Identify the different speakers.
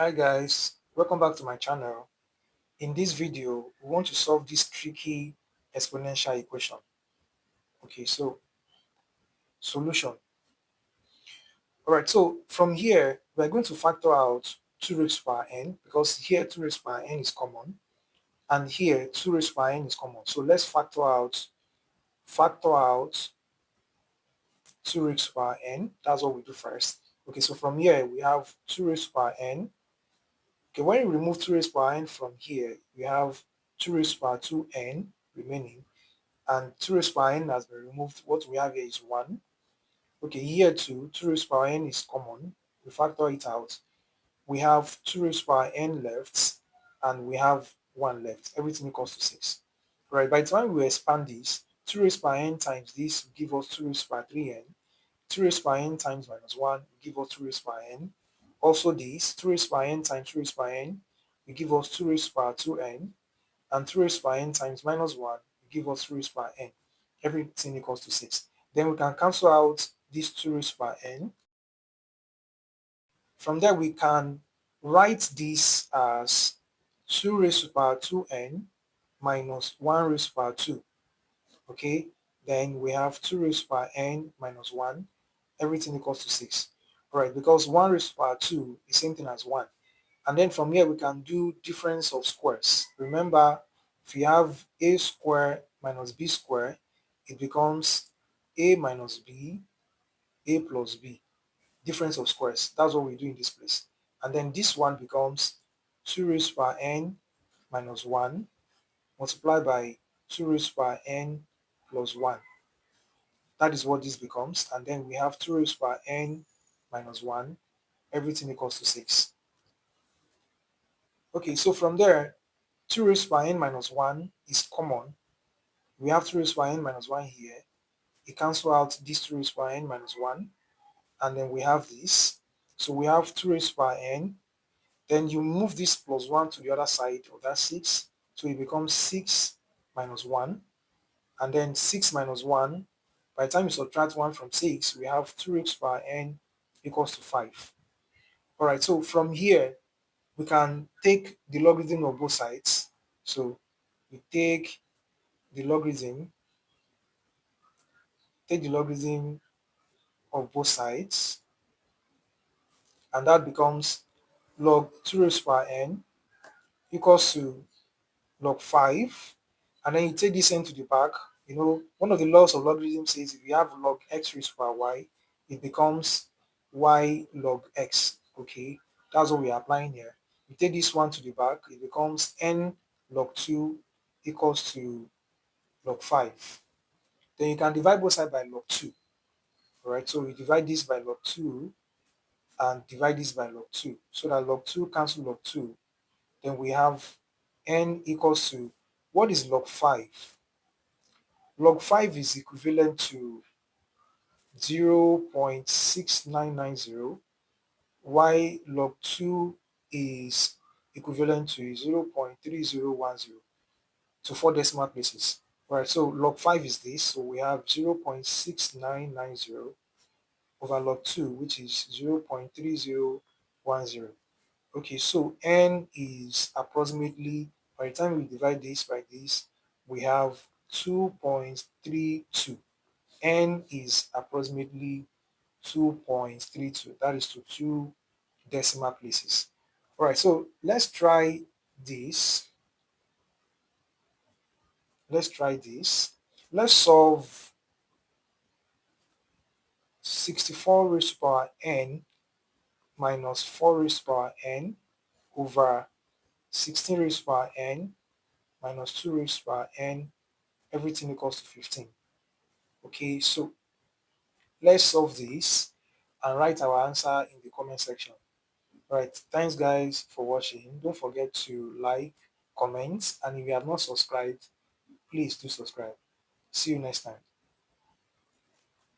Speaker 1: Hi guys, welcome back to my channel. In this video, we want to solve this tricky exponential equation. Okay, so solution. Alright, so from here, we're going to factor out 2 raised to power n because here 2 raised to power n is common and here 2 raised to power n is common. So let's factor out 2 raised to power n. That's what we do first. Okay, so from here we have 2 raised to power n. Okay, when you remove 2 raised to power n from here, we have 2 raised to power 2n remaining, and 2 raised to power n has been removed. What we have here is 1. Okay, here too, 2 raised to power n is common. We factor it out. We have 2 raised to power n left, and we have 1 left. Everything equals to 6. Right, by the time we expand this, 2 raised to power n times this will give us 2 raised to power 3n. 2 raised to power n times minus 1 will give us 2 raised to power n. Also this, 2 raised to power n times 2 raised to power n will give us 2 raised to power 2n. And 2 raised to power n times minus 1 will give us 2 raised to power n. Everything equals to 6. Then we can cancel out this 2 raised to power n. From there, we can write this as 2 raised to power 2n minus 1 raised to power 2. Okay, then we have 2 raised to power n minus 1. Everything equals to 6. Alright, because 1 raised to power 2 is same thing as 1. And then from here, we can do difference of squares. Remember, if you have a square minus b square, it becomes a minus b, a plus b. Difference of squares. That's what we do in this place. And then this one becomes 2 raised to power n minus 1 multiplied by 2 raised to power n plus 1. That is what this becomes. And then we have 2 raised to power n minus 1. Everything equals to 6. Okay, so from there, 2 raised to power n minus 1 is common. We have 2 raised to power n minus 1 here. It cancels out this 2 raised to power n minus 1. And then we have this. So we have 2 raised to power n. Then you move this plus 1 to the other side of that 6. So it becomes 6 minus 1. And then 6 minus 1. By the time you subtract 1 from 6, we have 2 raised to power n equals to 5. Alright, so from here, we can take the logarithm of both sides. So we take the logarithm of both sides, and that becomes log 2 raised to power n equals to log 5, and then you take this n to the back. You know, one of the laws of logarithm says if you have log x raised to power y, it becomes y log x. Okay, that's what we are applying here. You take this one to the back, it becomes n log 2 equals to log 5. Then you can divide both sides by log 2. Alright, so we divide this by log 2 and divide this by log 2. So that log 2 cancel log 2. Then we have n equals to, what is log 5? Log 5 is equivalent to 0.6990, while log 2 is equivalent to 0.3010 to 4 decimal places. Right, so log 5 is this, so we have 0.6990 over log 2, which is 0.3010. Okay, so n is approximately, by the time we divide this by this, we have 2.32. N is approximately 2.32. That is to 2 decimal places. All right, so let's try this. Let's solve 64 raised to power n minus 4 raised to power n over 16 raised to power n minus 2 raised to power n, everything equals to 15. Okay, so let's solve this and write our answer in the comment section. Alright, thanks guys for watching. Don't forget to like, comment, and if you have not subscribed, please do subscribe. See you next time.